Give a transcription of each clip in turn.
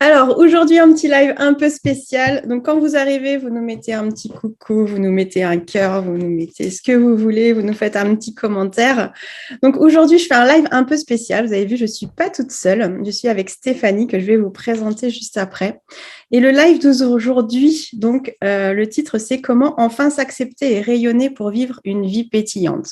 Alors, aujourd'hui, un petit live un peu spécial. Donc, quand vous arrivez, vous nous mettez un petit coucou, vous nous mettez un cœur, vous nous mettez ce que vous voulez, vous nous faites un petit commentaire. Donc, aujourd'hui, je fais un live un peu spécial. Vous avez vu, je ne suis pas toute seule. Je suis avec Stéphanie, que je vais vous présenter juste après. Et le live d'aujourd'hui, donc, le titre, c'est Comment enfin s'accepter et rayonner pour vivre une vie pétillante.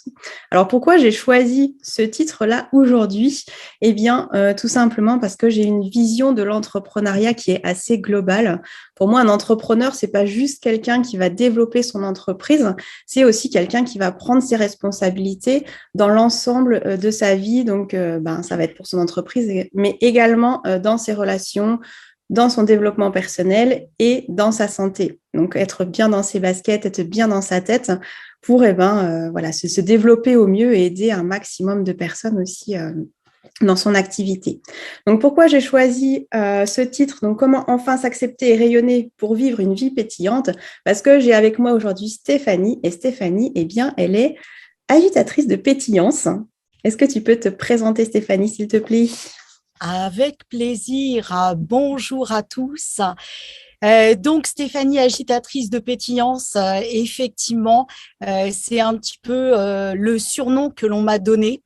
Alors, pourquoi j'ai choisi ce titre-là aujourd'hui? Eh bien, tout simplement parce que j'ai une vision de l'entrepreneuriat qui est assez globale. Pour moi, un entrepreneur, c'est pas juste quelqu'un qui va développer son entreprise, c'est aussi quelqu'un qui va prendre ses responsabilités dans l'ensemble de sa vie. Donc, ça va être pour son entreprise, mais également dans ses relations, dans son développement personnel et dans sa santé. Donc, être bien dans ses baskets, être bien dans sa tête pour se développer au mieux et aider un maximum de personnes aussi dans son activité. Donc, pourquoi j'ai choisi ce titre? Donc, comment enfin s'accepter et rayonner pour vivre une vie pétillante? Parce que j'ai avec moi aujourd'hui Stéphanie. Et Stéphanie, eh bien, elle est agitatrice de pétillance. Est-ce que tu peux te présenter, Stéphanie, s'il te plaît? Avec plaisir. Bonjour à tous. Donc, Stéphanie, agitatrice de pétillance, effectivement, c'est un petit peu le surnom que l'on m'a donné.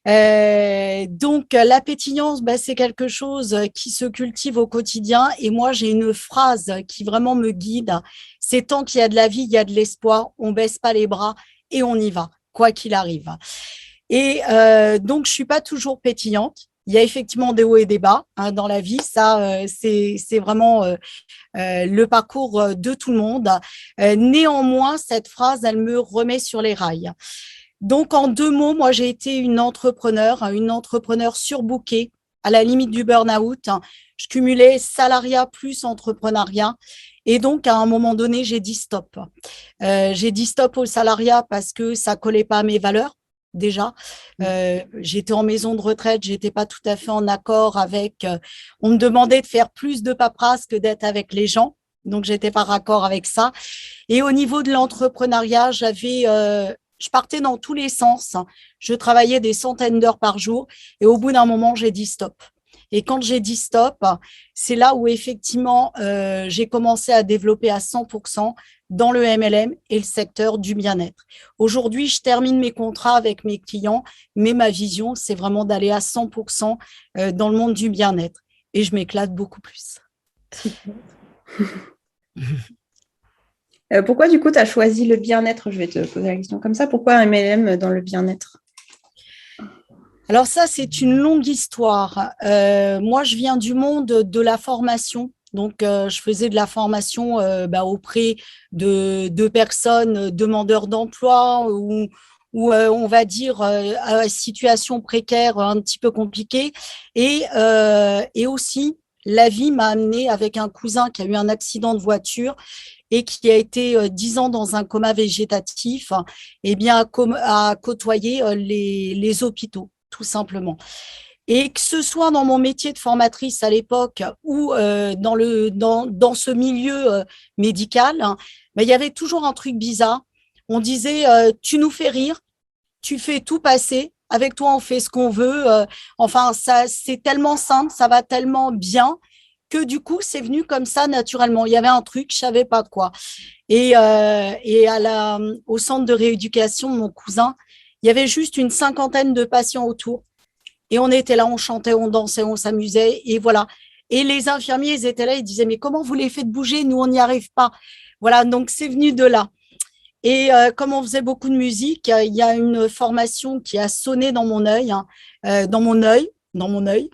Donc, la pétillance, c'est quelque chose qui se cultive au quotidien. Et moi, j'ai une phrase qui vraiment me guide. C'est tant qu'il y a de la vie, il y a de l'espoir. On baisse pas les bras et on y va, quoi qu'il arrive. Et donc, je suis pas toujours pétillante. Il y a effectivement des hauts et des bas dans la vie. Ça, c'est vraiment le parcours de tout le monde. Néanmoins, cette phrase, elle me remet sur les rails. Donc, en deux mots, moi, j'ai été une entrepreneur surbookée, à la limite du burn-out. Je cumulais salariat plus entrepreneuriat. Et donc, à un moment donné, j'ai dit stop. J'ai dit stop au salariat parce que ça collait pas à mes valeurs. Déjà, j'étais en maison de retraite, j'étais pas tout à fait en accord avec. On me demandait de faire plus de paperasse que d'être avec les gens, donc j'étais pas raccord avec ça. Et au niveau de l'entrepreneuriat, je partais dans tous les sens. Je travaillais des centaines d'heures par jour, et au bout d'un moment, j'ai dit stop. Et quand j'ai dit stop, c'est là où effectivement j'ai commencé à développer à 100% dans le MLM et le secteur du bien-être. Aujourd'hui, je termine mes contrats avec mes clients, mais ma vision, c'est vraiment d'aller à 100% dans le monde du bien-être. Et je m'éclate beaucoup plus. Super. Pourquoi, du coup, tu as choisi le bien-être? Je vais te poser la question comme ça. Pourquoi un MLM dans le bien-être? Alors ça, c'est une longue histoire. Moi, je viens du monde de la formation. Donc, je faisais de la formation auprès de personnes demandeurs d'emploi ou on va dire, à situation précaire un petit peu compliquée. Et aussi, la vie m'a amené avec un cousin qui a eu un accident de voiture et qui a été 10 ans dans un coma végétatif, eh bien, à côtoyer les hôpitaux, tout simplement. Et que ce soit dans mon métier de formatrice à l'époque ou dans ce milieu médical, il y avait toujours un truc bizarre. On disait, tu nous fais rire, tu fais tout passer, avec toi on fait ce qu'on veut. Enfin, ça, c'est tellement simple, ça va tellement bien que du coup, c'est venu comme ça naturellement. Il y avait un truc, je savais pas quoi. Et au centre de rééducation de mon cousin, il y avait juste une cinquantaine de patients autour. Et on était là, on chantait, on dansait, on s'amusait. Et voilà. Et les infirmiers, ils étaient là, ils disaient, mais comment vous les faites bouger? Nous, on n'y arrive pas. Voilà, donc c'est venu de là. Et comme on faisait beaucoup de musique, il y a une formation qui a sonné dans mon œil, hein, dans mon œil, dans mon œil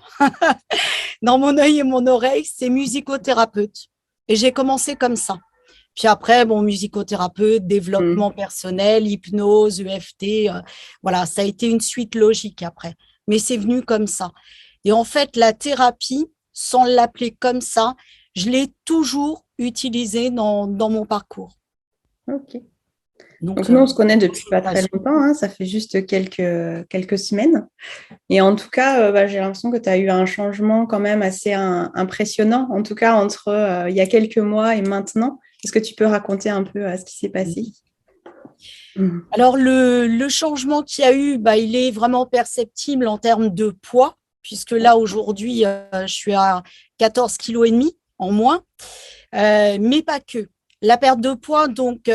et mon oreille, c'est musicothérapeute. Et j'ai commencé comme ça. Puis après, bon, musicothérapeute, développement personnel, hypnose, EFT, voilà, ça a été une suite logique après. Mais c'est venu comme ça. Et en fait, la thérapie, sans l'appeler comme ça, je l'ai toujours utilisée dans mon parcours. Ok. Donc, Donc, nous, on se connaît sans depuis pas très hésitation. longtemps, hein, ça fait juste quelques semaines. Et en tout cas, j'ai l'impression que tu as eu un changement quand même assez impressionnant, en tout cas entre il y a quelques mois et maintenant. Est-ce que tu peux raconter un peu ce qui s'est passé? Alors, le changement qu'il y a eu, il est vraiment perceptible en termes de poids, puisque là, aujourd'hui, je suis à 14,5 kg en moins, mais pas que. La perte de poids, donc,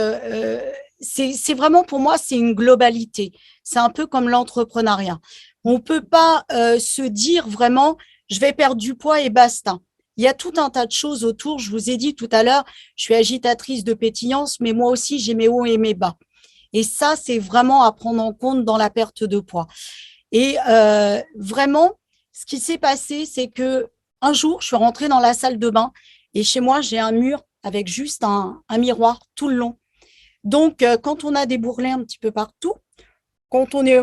c'est vraiment pour moi, c'est une globalité. C'est un peu comme l'entrepreneuriat. On ne peut pas se dire vraiment, je vais perdre du poids et basta. Il y a tout un tas de choses autour. Je vous ai dit tout à l'heure, je suis agitatrice de pétillance, mais moi aussi, j'ai mes hauts et mes bas. Et ça, c'est vraiment à prendre en compte dans la perte de poids. Et vraiment, ce qui s'est passé, c'est que un jour, je suis rentrée dans la salle de bain et chez moi, j'ai un mur avec juste un miroir tout le long. Donc, quand on a des bourrelets un petit peu partout, quand on est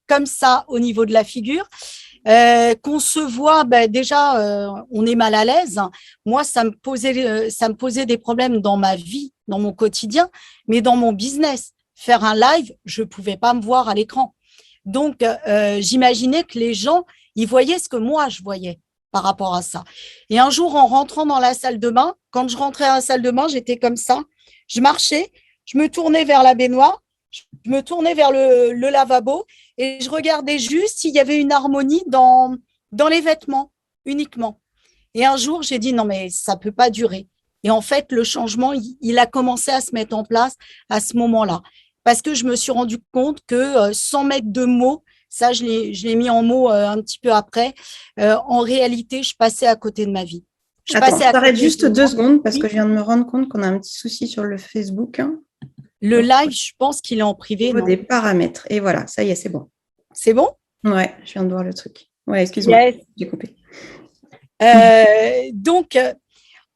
comme ça au niveau de la figure, qu'on se voit, déjà, on est mal à l'aise. Moi, ça me posait des problèmes dans ma vie, dans mon quotidien, mais dans mon business. Faire un live, je ne pouvais pas me voir à l'écran. Donc, j'imaginais que les gens, ils voyaient ce que moi, je voyais par rapport à ça. Et un jour, en rentrant dans la salle de bain, quand je rentrais à la salle de bain, j'étais comme ça. Je marchais, je me tournais vers la baignoire, je me tournais vers le lavabo et je regardais juste s'il y avait une harmonie dans les vêtements uniquement. Et un jour, j'ai dit non, mais ça ne peut pas durer. Et en fait, le changement, il a commencé à se mettre en place à ce moment-là. Parce que je me suis rendu compte que sans mettre de mots, ça, je l'ai mis en mots un petit peu après, en réalité, je passais à côté de ma vie. Attends, t'arrêtes juste 2 secondes parce Oui. que je viens de me rendre compte qu'on a un petit souci sur le Facebook. Le live, je pense qu'il est en privé, non? Des paramètres. Et voilà, ça y est, c'est bon. C'est bon? Ouais, je viens de voir le truc. Ouais, excuse-moi, Yes. j'ai coupé. Donc,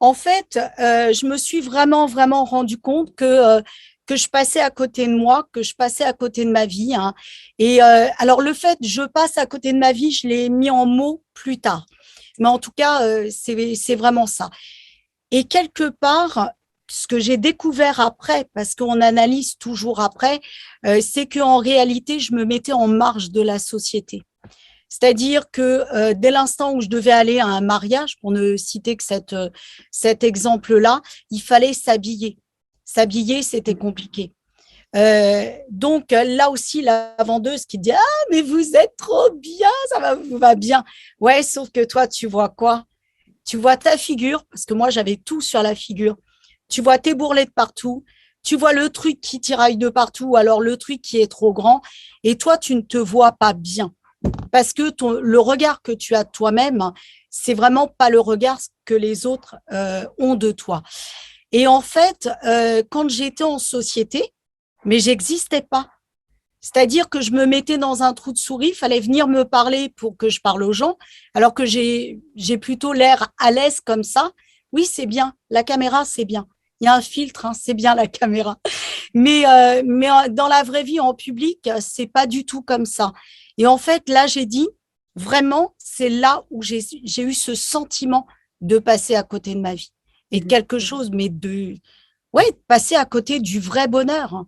en fait, je me suis vraiment, vraiment rendu compte que je passais à côté de moi, que je passais à côté de ma vie. Hein. Et alors, le fait je passe à côté de ma vie, je l'ai mis en mots plus tard. Mais en tout cas, c'est vraiment ça. Et quelque part, ce que j'ai découvert après, parce qu'on analyse toujours après, c'est qu'en réalité, je me mettais en marge de la société. C'est-à-dire que dès l'instant où je devais aller à un mariage, pour ne citer que cet exemple-là, il fallait s'habiller. S'habiller, c'était compliqué. Donc là aussi, la vendeuse qui dit « Ah, mais vous êtes trop bien, vous va bien. » Ouais, sauf que toi, tu vois quoi? Tu vois ta figure, parce que moi, j'avais tout sur la figure. Tu vois tes bourrelets de partout. Tu vois le truc qui tiraille de partout, ou alors le truc qui est trop grand. Et toi, tu ne te vois pas bien. Parce que le regard que tu as de toi-même, c'est vraiment pas le regard que les autres ont de toi. Et en fait, quand j'étais en société, mais j'existais pas. C'est-à-dire que je me mettais dans un trou de souris, il fallait venir me parler pour que je parle aux gens, alors que j'ai plutôt l'air à l'aise comme ça. Oui, c'est bien, la caméra, c'est bien. Il y a un filtre, hein, c'est bien la caméra. Mais dans la vraie vie, en public, c'est pas du tout comme ça. Et en fait, là, j'ai dit, vraiment, c'est là où j'ai eu ce sentiment de passer à côté de ma vie. Et de quelque chose, mais de passer à côté du vrai bonheur.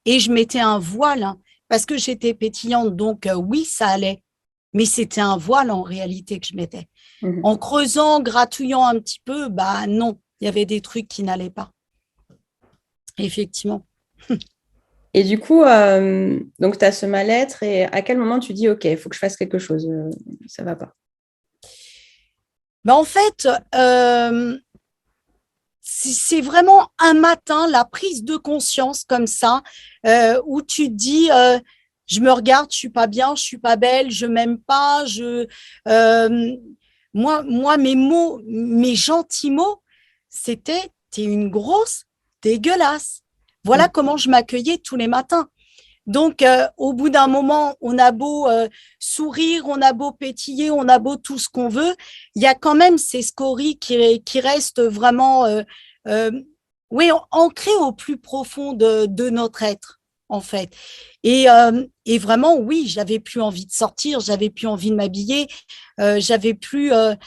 Et je mettais un voile, hein, parce que j'étais pétillante. Donc, oui, ça allait. Mais c'était un voile en réalité que je mettais. En creusant, gratouillant un petit peu, bah non, il y avait des trucs qui n'allaient pas. Effectivement. Et du coup, donc tu as ce mal-être et à quel moment tu dis, OK, il faut que je fasse quelque chose, ça va pas. Ben, en fait, c'est vraiment un matin, la prise de conscience comme ça, où tu te dis, je me regarde, je suis pas bien, je suis pas belle, je m'aime pas, moi, mes mots, mes gentils mots, c'était, t'es une grosse dégueulasse. Voilà comment je m'accueillais tous les matins. Donc, au bout d'un moment, on a beau sourire, on a beau pétiller, on a beau tout ce qu'on veut, il y a quand même ces scories qui restent vraiment ancrées au plus profond de notre être, en fait. Et vraiment, oui, j'avais plus envie de sortir, j'avais plus envie de m'habiller, j'avais plus… il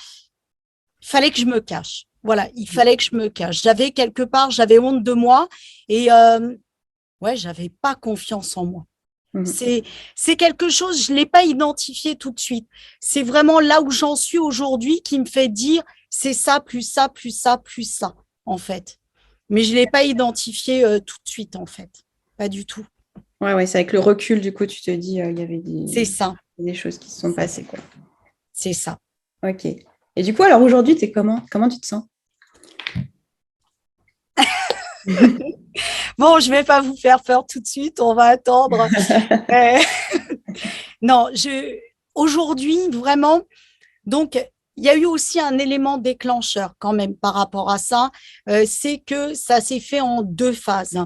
fallait que je me cache. Voilà, il fallait que je me cache. J'avais honte de moi et j'avais pas confiance en moi. C'est quelque chose, je l'ai pas identifié tout de suite. C'est vraiment là où j'en suis aujourd'hui qui me fait dire c'est ça, plus ça, plus ça, plus ça, en fait. Mais je l'ai pas identifié tout de suite, en fait. Pas du tout. Ouais, c'est avec le recul, du coup, tu te dis, il y avait des… C'est ça. des choses qui se sont passées, quoi. C'est ça. Ok. Et du coup, alors aujourd'hui, tu es comment? Comment tu te sens? Bon, je ne vais pas vous faire peur tout de suite, on va attendre. Euh, non, aujourd'hui, vraiment, donc, il y a eu aussi un élément déclencheur quand même par rapport à ça, c'est que ça s'est fait en 2 phases.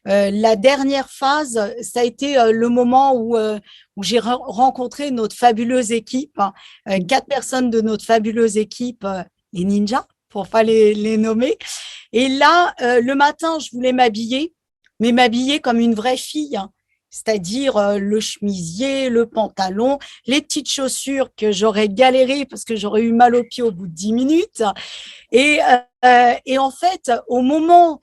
La dernière phase, ça a été le moment où j'ai rencontré notre fabuleuse équipe, 4 personnes de notre fabuleuse équipe, les ninjas, pour pas les nommer. Et là, le matin, je voulais m'habiller, mais m'habiller comme une vraie fille, hein. C'est-à-dire le chemisier, le pantalon, les petites chaussures que j'aurais galéré parce que j'aurais eu mal aux pieds au bout de 10 minutes. Et en fait, au moment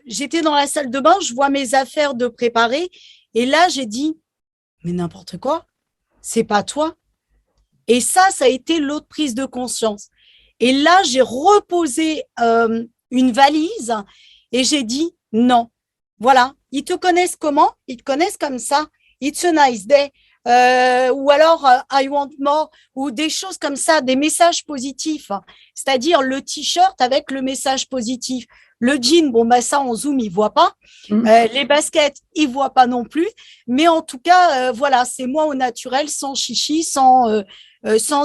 j'étais dans la salle de bain, je vois mes affaires de préparer. Et là, j'ai dit, mais n'importe quoi, c'est pas toi. Et ça a été l'autre prise de conscience. Et là, j'ai reposé une valise et j'ai dit, non, voilà, ils te connaissent comment? Ils te connaissent comme ça. It's a nice day. Ou alors I want more, ou des choses comme ça, des messages positifs. C'est-à-dire le t-shirt avec le message positif. Le jean, bon, bah ça, en zoom, ils ne voient pas. Les baskets, ils ne voient pas non plus. Mais en tout cas, voilà, c'est moi au naturel, sans chichi, sans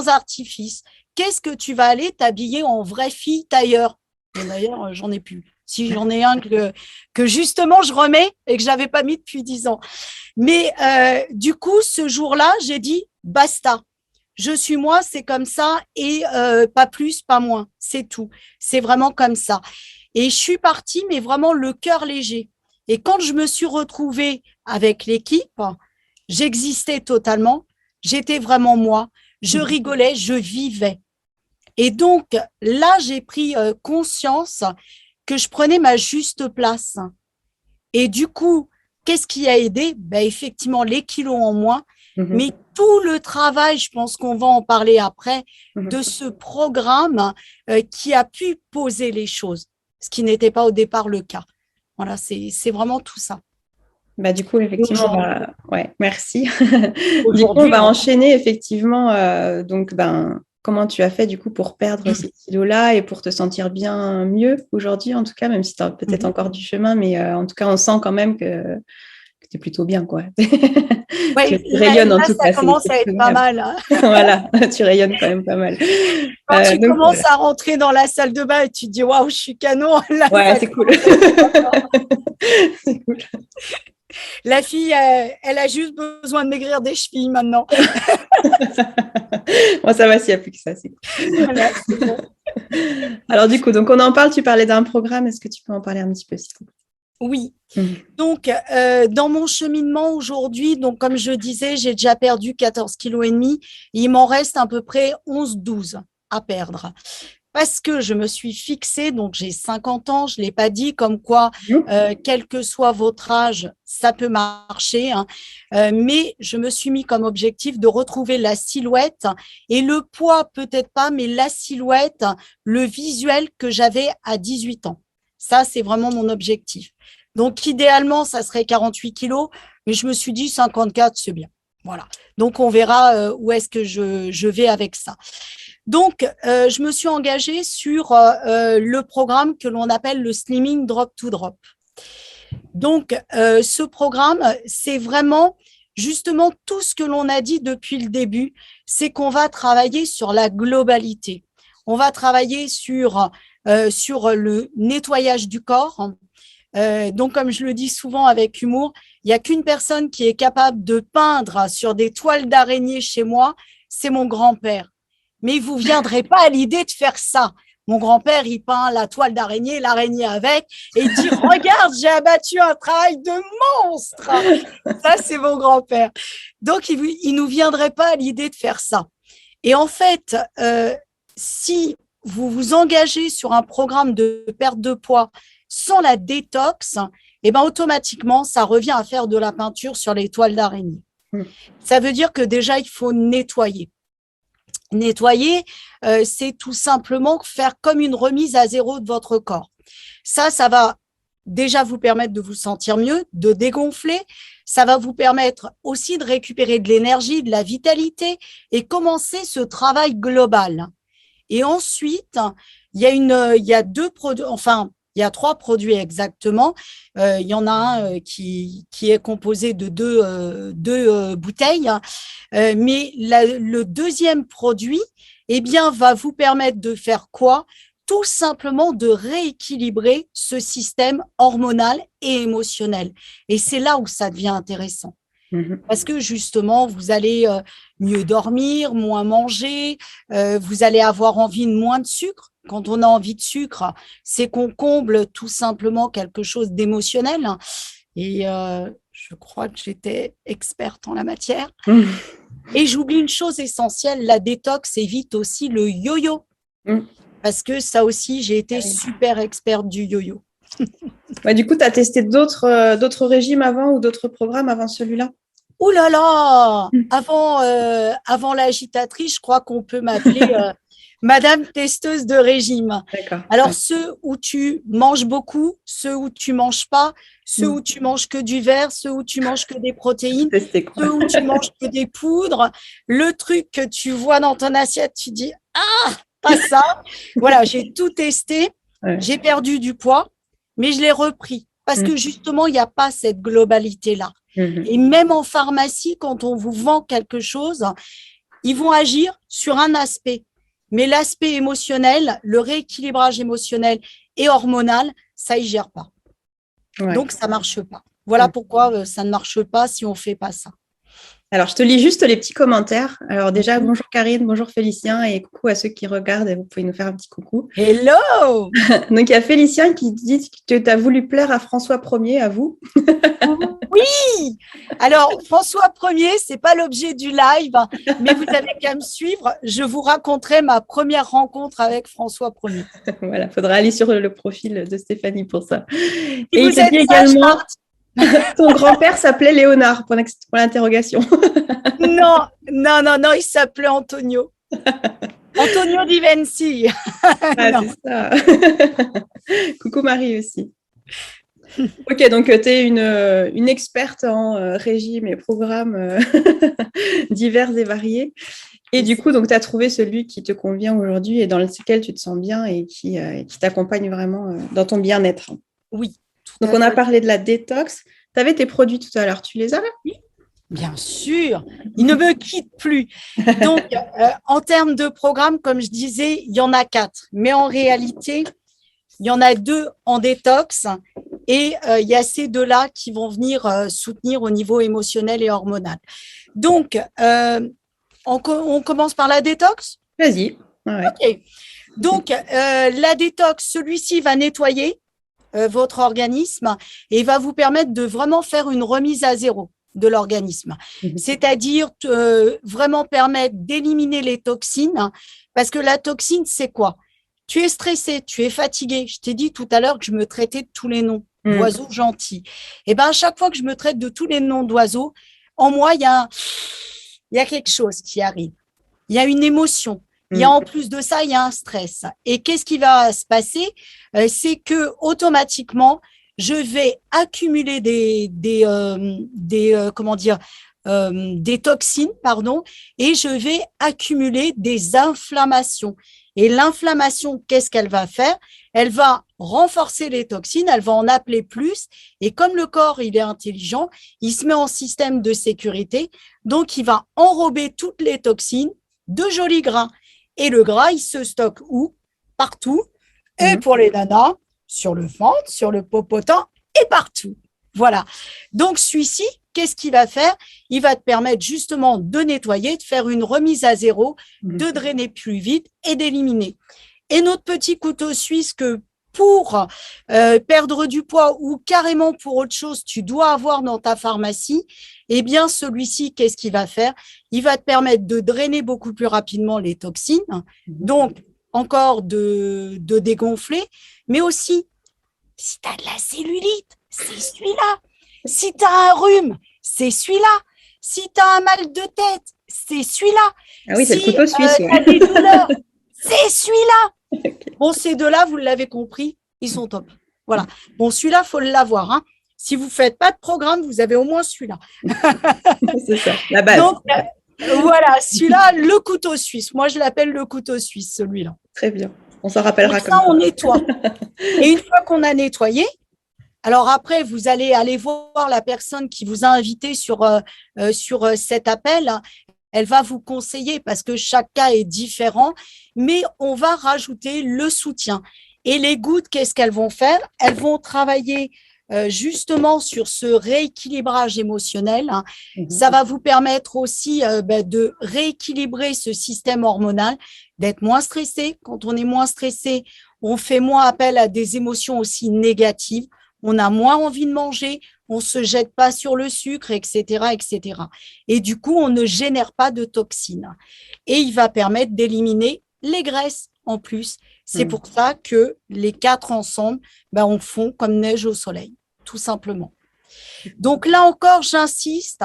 artifice. Qu'est-ce que tu vas aller t'habiller en vraie fille tailleur? D'ailleurs, j'en ai plus. Si j'en ai un que justement je remets et que je n'avais pas mis depuis 10 ans. Mais du coup, ce jour-là, j'ai dit basta. Je suis moi, c'est comme ça et pas plus, pas moins. C'est tout. C'est vraiment comme ça. Et je suis partie, mais vraiment le cœur léger. Et quand je me suis retrouvée avec l'équipe, j'existais totalement. J'étais vraiment moi. Je rigolais, je vivais. Et donc là, j'ai pris conscience que je prenais ma juste place. Et du coup, qu'est-ce qui a aidé? Ben, effectivement, les kilos en moins, mais tout le travail, je pense qu'on va en parler après, de ce programme qui a pu poser les choses, ce qui n'était pas au départ le cas. Voilà, c'est vraiment tout ça. Bah, du coup, effectivement, ouais, merci. Du coup, on Aujourd'hui, va enchaîner effectivement. Donc, ben, comment tu as fait du coup pour perdre ces kilos-là et pour te sentir bien mieux aujourd'hui, en tout cas, même si tu as peut-être encore du chemin, mais en tout cas, on sent quand même que tu es plutôt bien, quoi. Tu ouais, rayonnes en là, tout ça cas, commence à être pas mal, hein. Voilà, tu rayonnes quand même pas mal. Quand tu Donc, commences voilà. à rentrer dans la salle de bain et tu te dis waouh, je suis canon, là, Ouais, ça c'est cool. C'est cool. La fille, elle a juste besoin de maigrir des chevilles maintenant. Bon, ça va s'il n'y a plus que ça, c'est cool. Voilà, c'est bon. Alors, du coup, donc on en parle, tu parlais d'un programme, est-ce que tu peux en parler un petit peu, s'il te plaît? Oui. Donc, dans mon cheminement aujourd'hui, donc comme je disais, j'ai déjà perdu 14,5 kg. Il m'en reste à peu près 11-12 à perdre. Parce que je me suis fixée, donc j'ai 50 ans, je ne l'ai pas dit, comme quoi, quel que soit votre âge, ça peut marcher, hein. Mais je me suis mis comme objectif de retrouver la silhouette et le poids, peut-être pas, mais la silhouette, le visuel que j'avais à 18 ans. Ça, c'est vraiment mon objectif. Donc, idéalement, ça serait 48 kilos, mais je me suis dit 54, c'est bien. Voilà. Donc, on verra où est-ce que je vais avec ça. Donc, je me suis engagée sur le programme que l'on appelle le Slimming Drop to Drop. Donc, ce programme, c'est vraiment justement tout ce que l'on a dit depuis le début, c'est qu'on va travailler sur la globalité. On va travailler sur le nettoyage du corps. Donc, comme je le dis souvent avec humour, il n'y a qu'une personne qui est capable de peindre sur des toiles d'araignée chez moi, c'est mon grand-père. Mais vous ne viendrez pas à l'idée de faire ça. Mon grand-père, il peint la toile d'araignée, l'araignée avec, et il dit « Regarde, j'ai abattu un travail de monstre !» Ça, c'est mon grand-père. Donc, il ne nous viendrait pas à l'idée de faire ça. Et en fait, si vous vous engagez sur un programme de perte de poids sans la détox, eh ben, automatiquement, ça revient à faire de la peinture sur les toiles d'araignée. Ça veut dire que déjà, il faut nettoyer. Nettoyer, c'est tout simplement faire comme une remise à zéro de votre corps. Ça va déjà vous permettre de vous sentir mieux, de dégonfler. Ça va vous permettre aussi de récupérer de l'énergie, de la vitalité et commencer ce travail global. Et ensuite, il y a deux produits, enfin, il y a 3 produits exactement. Il y en a un qui est composé de deux bouteilles, mais le deuxième produit, eh bien, va vous permettre de faire quoi? Tout simplement de rééquilibrer ce système hormonal et émotionnel. Et c'est là où ça devient intéressant. Parce que justement, vous allez mieux dormir, moins manger, vous allez avoir envie de moins de sucre. Quand on a envie de sucre, c'est qu'on comble tout simplement quelque chose d'émotionnel. Et je crois que j'étais experte en la matière. Et j'oublie une chose essentielle, la détox évite aussi le yo-yo. Parce que ça aussi, j'ai été super experte du yo-yo. Ouais, du coup, tu as testé d'autres régimes avant ou d'autres programmes avant celui-là? Ouh là là! Avant l'agitatrice, je crois qu'on peut m'appeler Madame testeuse de régime. D'accord. Alors, ceux où tu manges beaucoup, ceux où tu manges pas, ceux où tu manges que du vert, ceux où tu manges que des protéines, ceux où tu manges que des poudres, le truc que tu vois dans ton assiette, tu dis « Ah, pas ça !» Voilà, j'ai tout testé, j'ai perdu du poids, mais je l'ai repris parce que justement, il n'y a pas cette globalité-là. Et même en pharmacie, quand on vous vend quelque chose, ils vont agir sur un aspect. Mais l'aspect émotionnel, le rééquilibrage émotionnel et hormonal, ça y gère pas. Donc, ça marche pas. Voilà pourquoi ça ne marche pas si on ne fait pas ça. Alors, je te lis juste les petits commentaires. Alors déjà, bonjour Karine, bonjour Félicien et coucou à ceux qui regardent. Vous pouvez nous faire un petit coucou. Hello! Donc, il y a Félicien qui dit que tu as voulu plaire à François Ier, à vous. Oui! Alors, François Ier, ce n'est pas l'objet du live, mais vous avez qu'à me suivre. Je vous raconterai ma première rencontre avec François Ier. Voilà, il faudra aller sur le profil de Stéphanie pour ça. Si et il te dit également... Ton grand-père s'appelait Léonard, pour l'interrogation. Non, il s'appelait Antonio. Antonio Di Venci. C'est ça. Coucou Marie aussi. Ok, donc tu es une experte en régime et programmes divers et variés. Et du coup, tu as trouvé celui qui te convient aujourd'hui et dans lequel tu te sens bien et qui t'accompagne vraiment dans ton bien-être. Oui. Donc, on a parlé de la détox. Tu avais tes produits tout à l'heure. Tu les as là? Oui, bien sûr. Ils ne me quittent plus. Donc, en termes de programme, comme je disais, il y en a 4. Mais en réalité, il y en a 2 en détox et il y a ces 2-là qui vont venir soutenir au niveau émotionnel et hormonal. Donc, on commence par la détox? Vas-y. Ouais. OK. Donc, la détox, celui-ci va nettoyer votre organisme et va vous permettre de vraiment faire une remise à zéro de l'organisme. C'est-à-dire vraiment permettre d'éliminer les toxines parce que la toxine, c'est quoi? Tu es stressé, tu es fatigué. Je t'ai dit tout à l'heure que je me traitais de tous les noms d'oiseaux gentils. Et bien, à chaque fois que je me traite de tous les noms d'oiseaux, en moi, il y a quelque chose qui arrive. Il y a une émotion. Il y a en plus de ça, il y a un stress. Et qu'est-ce qui va se passer? C'est que automatiquement, je vais accumuler des toxines, et je vais accumuler des inflammations. Et l'inflammation, qu'est-ce qu'elle va faire? Elle va renforcer les toxines, elle va en appeler plus. Et comme le corps, il est intelligent, il se met en système de sécurité. Donc, il va enrober toutes les toxines de jolis grains. Et le gras, il se stocke où? Partout. Et pour les nanas, sur le ventre, sur le popotin et partout. Voilà. Donc, celui-ci, qu'est-ce qu'il va faire? Il va te permettre justement de nettoyer, de faire une remise à zéro, de drainer plus vite et d'éliminer. Et notre petit couteau suisse que pour perdre du poids ou carrément pour autre chose, tu dois avoir dans ta pharmacie, eh bien, celui-ci, qu'est-ce qu'il va faire? Il va te permettre de drainer beaucoup plus rapidement les toxines, donc encore de dégonfler, mais aussi, si tu as de la cellulite, c'est celui-là. Si tu as un rhume, c'est celui-là. Si tu as un mal de tête, c'est celui-là. Ah oui, c'est le couteau suisse. Tu as des douleurs, c'est celui-là. Okay. Bon, ces 2-là, vous l'avez compris, ils sont top. Voilà. Bon, celui-là, il faut l'avoir, hein. Si vous ne faites pas de programme, vous avez au moins celui-là. C'est ça, la base. Donc, voilà, celui-là, le couteau suisse. Moi, je l'appelle le couteau suisse, celui-là. Très bien. On s'en rappellera Donc, comme ça. On nettoie. Et une fois qu'on a nettoyé, alors après, vous allez aller voir la personne qui vous a invité sur cet appel. Elle va vous conseiller parce que chaque cas est différent, mais on va rajouter le soutien. Et les gouttes, qu'est-ce qu'elles vont faire? Elles vont travailler justement sur ce rééquilibrage émotionnel. Ça va vous permettre aussi de rééquilibrer ce système hormonal, d'être moins stressé. Quand on est moins stressé, on fait moins appel à des émotions aussi négatives. On a moins envie de manger, on ne se jette pas sur le sucre, etc., etc. Et du coup, on ne génère pas de toxines. Et il va permettre d'éliminer les graisses en plus. C'est pour ça que les 4 ensemble, on fond comme neige au soleil, tout simplement. Donc là encore, j'insiste,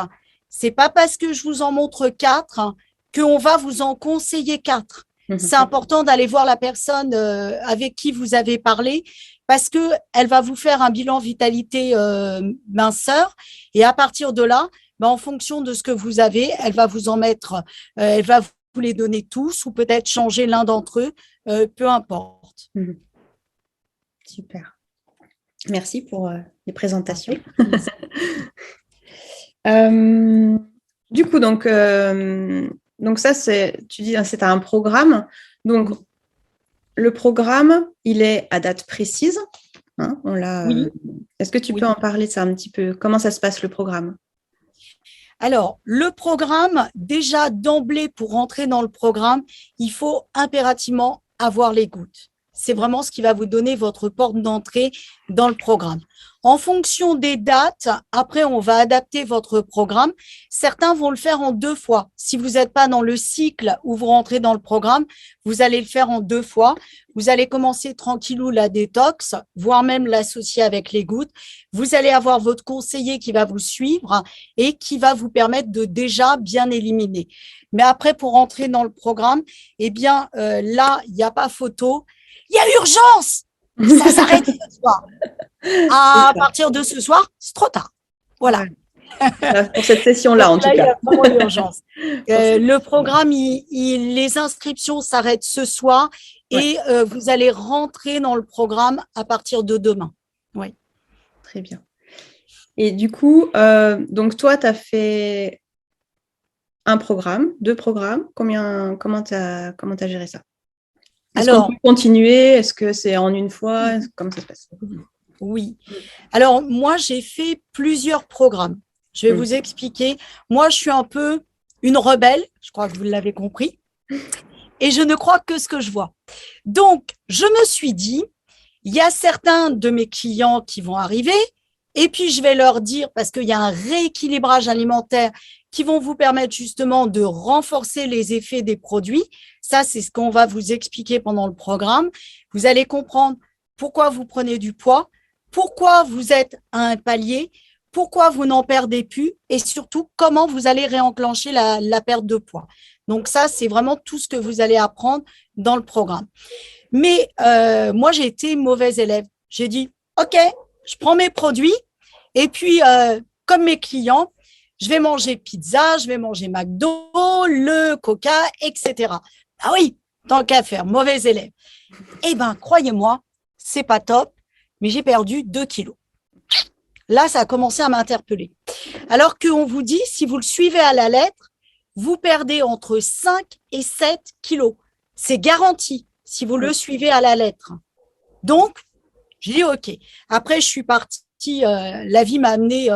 c'est pas parce que je vous en montre 4 qu'on va vous en conseiller 4. C'est important d'aller voir la personne avec qui vous avez parlé parce qu'elle va vous faire un bilan vitalité minceur et à partir de là, en fonction de ce que vous avez, elle va vous en mettre, elle va vous les donner tous ou peut-être changer l'un d'entre eux, peu importe. Super. Merci pour les présentations. Du coup, donc ça, tu dis, c'est un programme. Donc, le programme, il est à date précise. Hein, oui. Est-ce que tu peux en parler de ça un petit peu? Comment ça se passe, le programme? Alors, le programme, déjà d'emblée, pour rentrer dans le programme, il faut impérativement avoir les gouttes. C'est vraiment ce qui va vous donner votre porte d'entrée dans le programme. En fonction des dates, après, on va adapter votre programme. Certains vont le faire en 2 fois. Si vous n'êtes pas dans le cycle où vous rentrez dans le programme, vous allez le faire en 2 fois. Vous allez commencer tranquillou la détox, voire même l'associer avec les gouttes. Vous allez avoir votre conseiller qui va vous suivre et qui va vous permettre de déjà bien éliminer. Mais après, pour rentrer dans le programme, là, il n'y a pas photo. Il y a urgence! Ça s'arrête ce soir. À partir de ce soir, c'est trop tard. Voilà. Ouais. Pour cette session-là, en tout cas. Il y a vraiment l'urgence. Le programme, les inscriptions s'arrêtent ce soir et vous allez rentrer dans le programme à partir de demain. Oui. Très bien. Et du coup, donc toi, tu as fait un programme, 2 programmes. Comment tu as géré ça? Est-ce qu'on peut continuer? Est-ce que c'est en une fois? Comment ça se passe? Oui. Alors, moi, j'ai fait plusieurs programmes. Je vais vous expliquer. Moi, je suis un peu une rebelle. Je crois que vous l'avez compris. Et je ne crois que ce que je vois. Donc, je me suis dit, il y a certains de mes clients qui vont arriver et puis je vais leur dire, parce qu'il y a un rééquilibrage alimentaire qui vont vous permettre justement de renforcer les effets des produits. Ça, c'est ce qu'on va vous expliquer pendant le programme. Vous allez comprendre pourquoi vous prenez du poids, pourquoi vous êtes à un palier, pourquoi vous n'en perdez plus et surtout comment vous allez réenclencher la perte de poids. Donc ça, c'est vraiment tout ce que vous allez apprendre dans le programme. Mais moi, j'ai été mauvaise élève. J'ai dit, OK, je prends mes produits et puis, comme mes clients, je vais manger pizza, je vais manger McDo, le Coca, etc. Ah oui, tant qu'à faire, mauvais élève. Eh bien, croyez-moi, c'est pas top, mais j'ai perdu 2 kilos. Là, ça a commencé à m'interpeller. Alors qu'on vous dit, si vous le suivez à la lettre, vous perdez entre 5 et 7 kilos. C'est garanti si vous le suivez à la lettre. Donc, j'ai dit OK. Après, je suis partie, la vie m'a amenée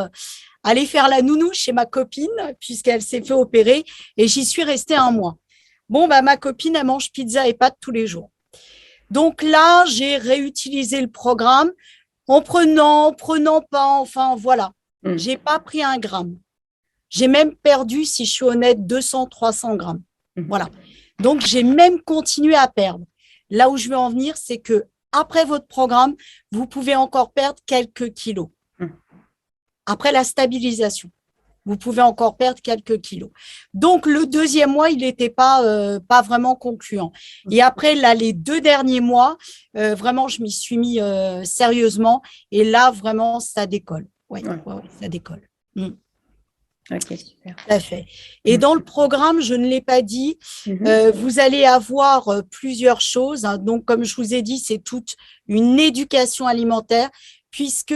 aller faire la nounou chez ma copine puisqu'elle s'est fait opérer et j'y suis restée 1 mois. Bon, ma copine, elle mange pizza et pâtes tous les jours. Donc là, j'ai réutilisé le programme en prenant pas, enfin voilà. J'ai pas pris 1 gramme. J'ai même perdu, si je suis honnête, 200, 300 grammes. Voilà. Donc, j'ai même continué à perdre. Là où je veux en venir, c'est que après votre programme, vous pouvez encore perdre quelques kilos. Après la stabilisation. vous pouvez encore perdre quelques kilos. Donc, le deuxième mois, il n'était pas vraiment concluant. Et après, là, les 2 derniers mois, vraiment, je m'y suis mis sérieusement. Et là, vraiment, ça décolle. Oui, ça décolle. Ok, super. Tout à fait. Et dans le programme, je ne l'ai pas dit, vous allez avoir plusieurs choses. Hein. Donc, comme je vous ai dit, c'est toute une éducation alimentaire, puisque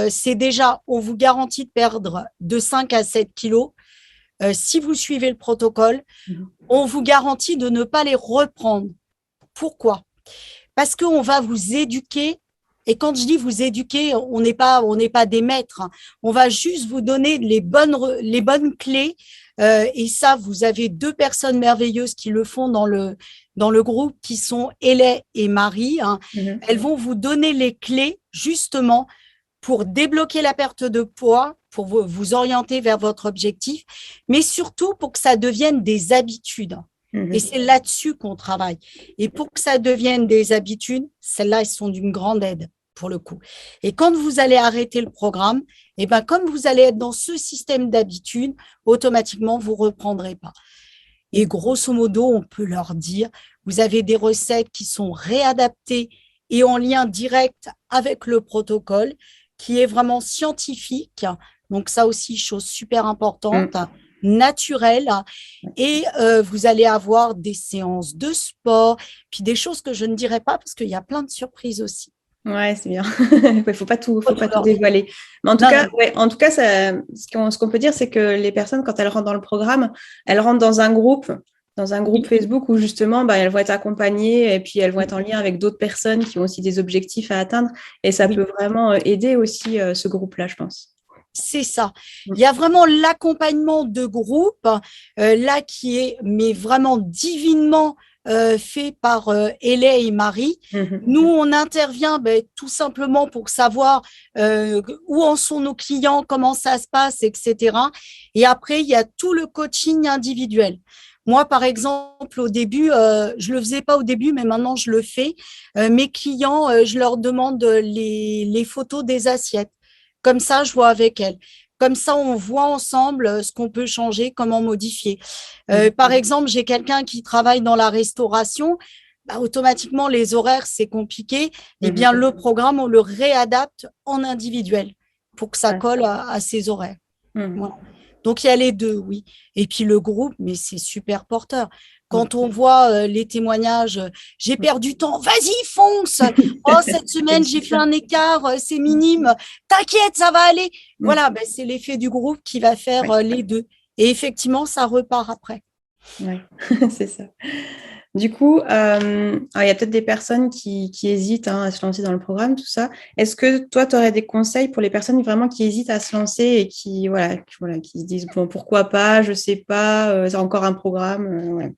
c'est déjà, on vous garantit de perdre de 5 à 7 kilos. Si vous suivez le protocole, on vous garantit de ne pas les reprendre. Pourquoi? Parce qu'on va vous éduquer. Et quand je dis vous éduquer, on n'est pas des maîtres. Hein. On va juste vous donner les bonnes clés. Et ça, vous avez 2 personnes merveilleuses qui le font dans le groupe, qui sont Hélène et Marie. Hein. Elles vont vous donner les clés, justement, pour débloquer la perte de poids, pour vous orienter vers votre objectif, mais surtout pour que ça devienne des habitudes. Et c'est là-dessus qu'on travaille. Et pour que ça devienne des habitudes, celles-là, elles sont d'une grande aide pour le coup. Et quand vous allez arrêter le programme, et ben, comme vous allez être dans ce système d'habitudes, automatiquement, vous ne reprendrez pas. Et grosso modo, on peut leur dire, vous avez des recettes qui sont réadaptées et en lien direct avec le protocole, qui est vraiment scientifique. Donc ça aussi, chose super importante. Naturel, et vous allez avoir des séances de sport, puis des choses que je ne dirai pas parce qu'il y a plein de surprises aussi. Ouais, c'est bien. Il faut pas tout dévoiler. Mais en tout cas, ce qu'on peut dire, c'est que les personnes, quand elles rentrent dans le programme, elles rentrent dans un groupe Facebook où justement, elles vont être accompagnées et puis elles vont être en lien avec d'autres personnes qui ont aussi des objectifs à atteindre. Et ça peut vraiment aider aussi ce groupe-là, je pense. C'est ça. Il y a vraiment l'accompagnement de groupe là qui est mais vraiment divinement fait par Hélène et Marie. Nous, on intervient tout simplement pour savoir où en sont nos clients, comment ça se passe, etc. Et après, il y a tout le coaching individuel. Moi, par exemple, au début, je le faisais pas au début, mais maintenant je le fais. Mes clients, je leur demande les photos des assiettes. Comme ça, je vois avec elles. Comme ça, on voit ensemble ce qu'on peut changer, comment modifier. Par exemple, j'ai quelqu'un qui travaille dans la restauration. Automatiquement, les horaires, c'est compliqué. Eh bien, le programme, on le réadapte en individuel pour que ça colle à ses horaires. Voilà. Donc, il y a les 2, oui. Et puis, le groupe, mais c'est super porteur. Quand on voit les témoignages, j'ai perdu temps, vas-y, fonce. Oh, cette semaine, j'ai fait un écart, c'est minime. T'inquiète, ça va aller. Voilà, c'est l'effet du groupe qui va faire les 2. Et effectivement, ça repart après. Oui, c'est ça. Du coup, il y a peut-être des personnes qui hésitent à se lancer dans le programme, tout ça. Est-ce que toi, tu aurais des conseils pour les personnes vraiment qui hésitent à se lancer et qui se disent, bon, pourquoi pas, je ne sais pas, c'est encore un programme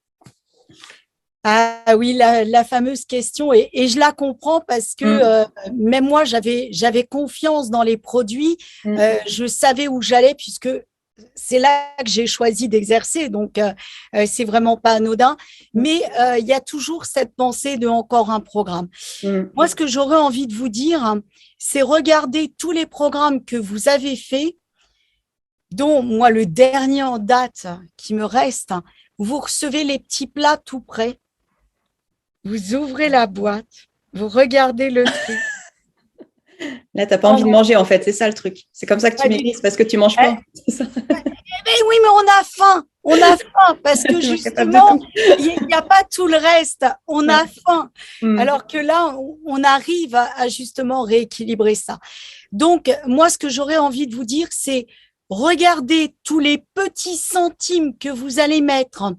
Ah oui, la fameuse question, et je la comprends parce que même moi, j'avais confiance dans les produits, je savais où j'allais puisque c'est là que j'ai choisi d'exercer, donc c'est vraiment pas anodin, mais il y a toujours cette pensée de encore un programme. Moi, ce que j'aurais envie de vous dire, c'est regarder tous les programmes que vous avez faits, dont moi, le dernier en date qui me reste, vous recevez les petits plats tout prêts. Vous ouvrez la boîte, vous regardez le truc. Là, tu n'as pas envie de manger, en fait. C'est ça le truc. C'est comme ça que tu maigris, c'est parce que tu ne manges pas. Mais oui, mais on a faim. On a faim parce que justement, il n'y a pas tout le reste. On a faim. Alors que là, on arrive à justement rééquilibrer ça. Donc, moi, ce que j'aurais envie de vous dire, c'est regardez tous les petits centimes que vous allez mettre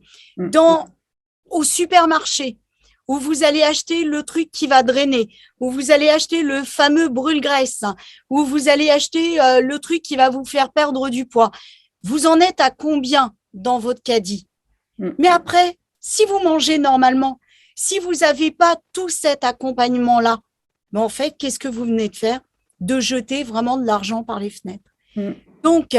au supermarché, où vous allez acheter le truc qui va drainer, où vous allez acheter le fameux brûle-graisse, où vous allez acheter le truc qui va vous faire perdre du poids. Vous en êtes à combien dans votre caddie? Mais après, si vous mangez normalement, si vous n'avez pas tout cet accompagnement-là, mais en fait, qu'est-ce que vous venez de faire? De jeter vraiment de l'argent par les fenêtres. Donc,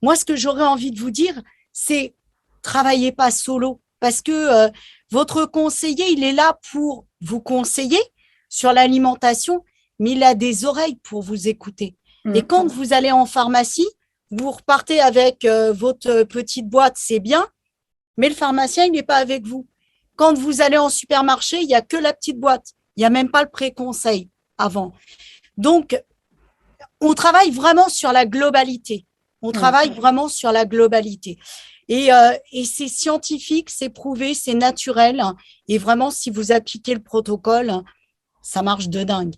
moi, ce que j'aurais envie de vous dire, c'est travaillez pas solo, parce que votre conseiller, il est là pour vous conseiller sur l'alimentation, mais il a des oreilles pour vous écouter. Et quand vous allez en pharmacie, vous repartez avec votre petite boîte, c'est bien, mais le pharmacien, il n'est pas avec vous. Quand vous allez en supermarché, il n'y a que la petite boîte. Il n'y a même pas le préconseil avant. Donc, on travaille vraiment sur la globalité. On travaille vraiment sur la globalité. Et c'est scientifique, c'est prouvé, c'est naturel. Et vraiment, si vous appliquez le protocole, ça marche de dingue.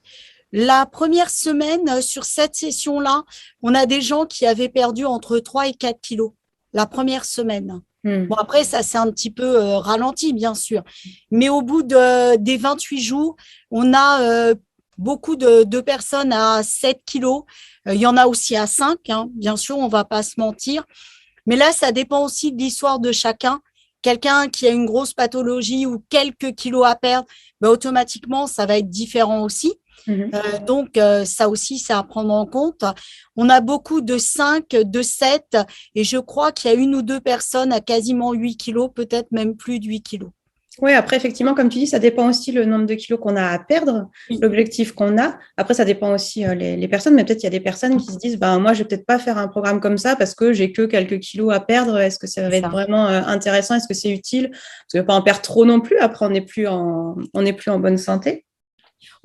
La première semaine, sur cette session-là, on a des gens qui avaient perdu entre 3 et 4 kilos la première semaine. Bon, après, ça s'est un petit peu ralenti, bien sûr. Mais au bout des 28 jours, on a beaucoup de personnes à 7 kilos. Il y en a aussi à 5, hein, bien sûr, on ne va pas se mentir. Mais là, ça dépend aussi de l'histoire de chacun. Quelqu'un qui a une grosse pathologie ou quelques kilos à perdre, ben, automatiquement, ça va être différent aussi. Donc, ça aussi, c'est à prendre en compte. On a beaucoup de 5, de 7 et je crois qu'il y a 1 ou 2 personnes à quasiment 8 kilos, peut-être même plus de 8 kilos. Oui, après, effectivement, comme tu dis, ça dépend aussi le nombre de kilos qu'on a à perdre, l'objectif qu'on a. Après, ça dépend aussi les personnes, mais peut-être il y a des personnes qui se disent, ben, moi, je vais peut-être pas faire un programme comme ça parce que j'ai que quelques kilos à perdre. Est-ce que ça va être vraiment intéressant? Est-ce que c'est utile? Parce qu'on ne veut pas en perdre trop non plus. Après, on n'est plus en bonne santé.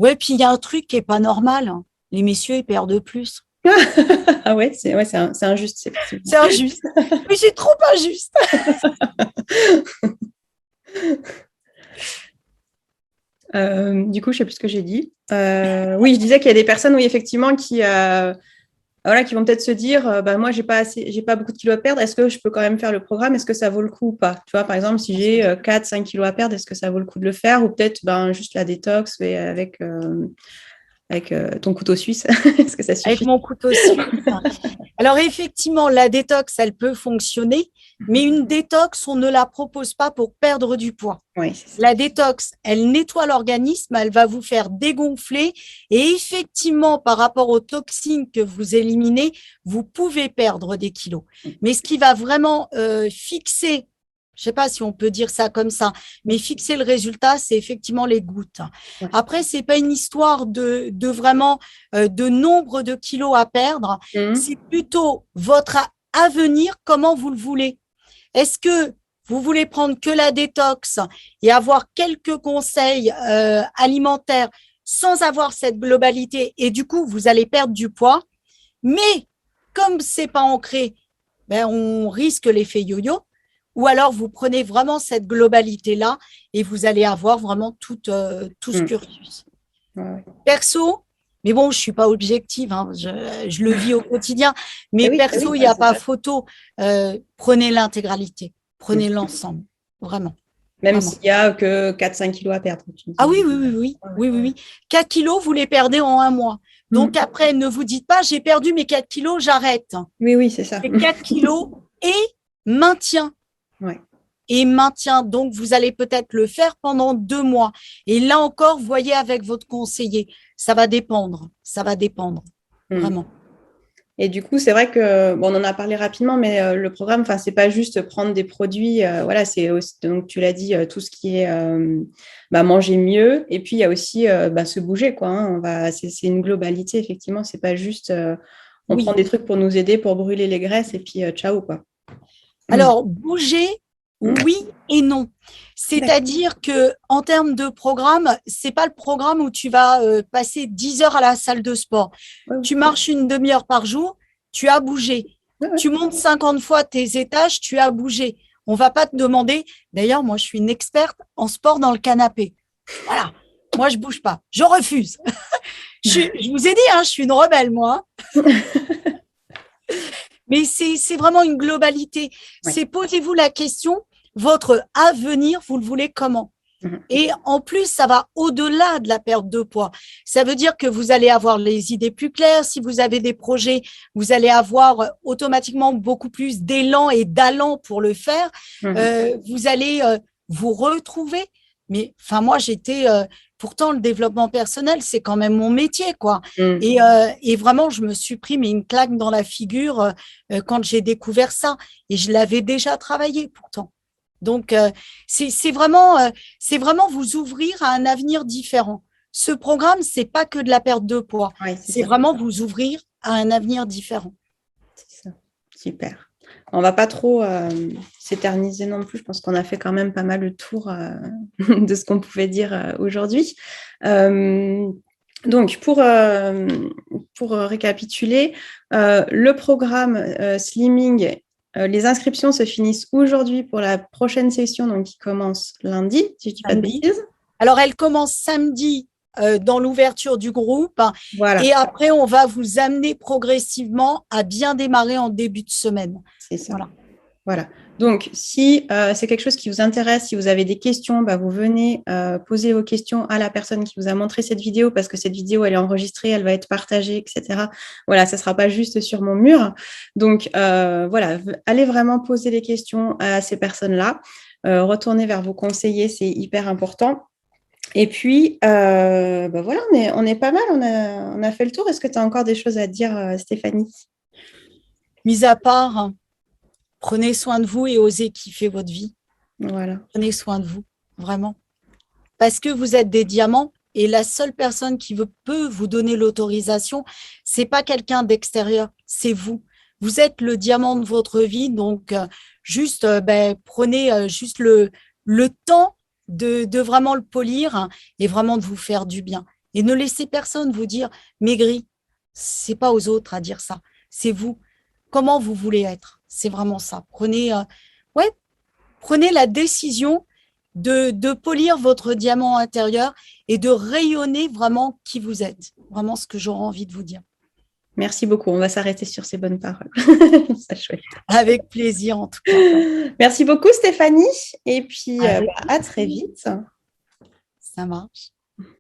Oui, puis il y a un truc qui n'est pas normal. Les messieurs, ils perdent plus. Ah ouais, c'est injuste. C'est injuste. Mais c'est trop injuste. Du coup, je ne sais plus ce que j'ai dit. Oui, je disais qu'il y a des personnes, oui, effectivement, qui vont peut-être se dire, moi, j'ai pas beaucoup de kilos à perdre. Est-ce que je peux quand même faire le programme? Est-ce que ça vaut le coup ou pas? Tu vois, par exemple, si j'ai 4-5 kilos à perdre, est-ce que ça vaut le coup de le faire? Ou peut-être juste la détox, mais avec ton couteau suisse. Est-ce que ça suffit? Avec mon couteau suisse. Alors, effectivement, la détox, elle peut fonctionner, mais une détox, on ne la propose pas pour perdre du poids. Oui, la détox, elle nettoie l'organisme, elle va vous faire dégonfler et effectivement, par rapport aux toxines que vous éliminez, vous pouvez perdre des kilos. Mais ce qui va vraiment fixer, je ne sais pas si on peut dire ça comme ça, mais fixer le résultat, c'est effectivement les gouttes. Après, ce n'est pas une histoire de vraiment de nombre de kilos à perdre, c'est plutôt votre avenir, comment vous le voulez. Est-ce que vous voulez prendre que la détox et avoir quelques conseils alimentaires sans avoir cette globalité et du coup, vous allez perdre du poids, mais comme ce n'est pas ancré, ben, on risque l'effet yo-yo. Ou alors, vous prenez vraiment cette globalité-là et vous allez avoir vraiment tout ce cursus. Perso, mais bon, je ne suis pas objective, hein, je le vis au quotidien, mais perso, il n'y a pas photo. Prenez l'intégralité, prenez l'ensemble, vraiment. Même s'il n'y a que 4-5 kilos à perdre. Ah oui. 4 kilos, vous les perdez en 1 mois. Donc après, ne vous dites pas, j'ai perdu mes 4 kilos, j'arrête. Oui, c'est ça. C'est 4 kilos et maintien. Ouais. Et maintien. Donc, vous allez peut-être le faire pendant 2 mois. Et là encore, voyez avec votre conseiller. Ça va dépendre. Vraiment. Et du coup, c'est vrai que on en a parlé rapidement, mais le programme, c'est pas juste prendre des produits. Voilà, c'est aussi, donc tu l'as dit, tout ce qui est manger mieux. Et puis il y a aussi se bouger, quoi. Hein. C'est une globalité, effectivement. C'est pas juste on prend des trucs pour nous aider, pour brûler les graisses, et puis ciao, quoi. Alors, bouger, oui et non. C'est-à-dire que en termes de programme, c'est pas le programme où tu vas passer 10 heures à la salle de sport. Tu marches une demi-heure par jour, tu as bougé. Tu montes 50 fois tes étages, tu as bougé. On va pas te demander. D'ailleurs, moi, je suis une experte en sport dans le canapé. Voilà. Moi, je bouge pas. Je refuse. Je vous ai dit, hein, je suis une rebelle, moi. Mais c'est vraiment une globalité. C'est posez-vous la question, votre avenir, vous le voulez comment? Et en plus, ça va au-delà de la perte de poids. Ça veut dire que vous allez avoir les idées plus claires. Si vous avez des projets, vous allez avoir automatiquement beaucoup plus d'élan et d'allant pour le faire. Vous allez vous retrouver. Mais enfin, moi, j'étais… pourtant, le développement personnel, c'est quand même mon métier, quoi. Et vraiment, je me suis pris une claque dans la figure quand j'ai découvert ça. Et je l'avais déjà travaillé pourtant. Donc, c'est vraiment vous ouvrir à un avenir différent. Ce programme, c'est pas que de la perte de poids. C'est vraiment vous ouvrir à un avenir différent. C'est ça. Super. On ne va pas trop s'éterniser non plus. Je pense qu'on a fait quand même pas mal le tour de ce qu'on pouvait dire aujourd'hui. Donc, pour récapituler, le programme Slimming, les inscriptions se finissent aujourd'hui pour la prochaine session, donc qui commence lundi, si je ne dis pas de bêtises. Alors, elle commence samedi dans l'ouverture du groupe. Voilà. Et après, on va vous amener progressivement à bien démarrer en début de semaine. C'est ça. Voilà. Donc, si c'est quelque chose qui vous intéresse, si vous avez des questions, vous venez poser vos questions à la personne qui vous a montré cette vidéo, parce que cette vidéo, elle est enregistrée, elle va être partagée, etc. Voilà, ça ne sera pas juste sur mon mur. Donc, voilà, allez vraiment poser les questions à ces personnes-là. Retournez vers vos conseillers, c'est hyper important. Et puis, voilà, on est pas mal, on a fait le tour. Est-ce que tu as encore des choses à dire, Stéphanie? Mis à part, prenez soin de vous et osez kiffer votre vie. Voilà. Prenez soin de vous, vraiment. Parce que vous êtes des diamants et la seule personne qui peut vous donner l'autorisation, ce n'est pas quelqu'un d'extérieur, c'est vous. Vous êtes le diamant de votre vie, donc juste prenez juste le temps de vraiment le polir et vraiment de vous faire du bien. Et ne laissez personne vous dire maigri. C'est pas aux autres à dire ça, c'est vous. Comment vous voulez être? C'est vraiment ça. Prenez la décision de polir votre diamant intérieur et de rayonner vraiment qui vous êtes. Vraiment ce que j'aurais envie de vous dire. Merci beaucoup. On va s'arrêter sur ces bonnes paroles. C'est chouette. Avec plaisir, en tout cas. Merci beaucoup, Stéphanie. Et puis, à très vite. Ça marche.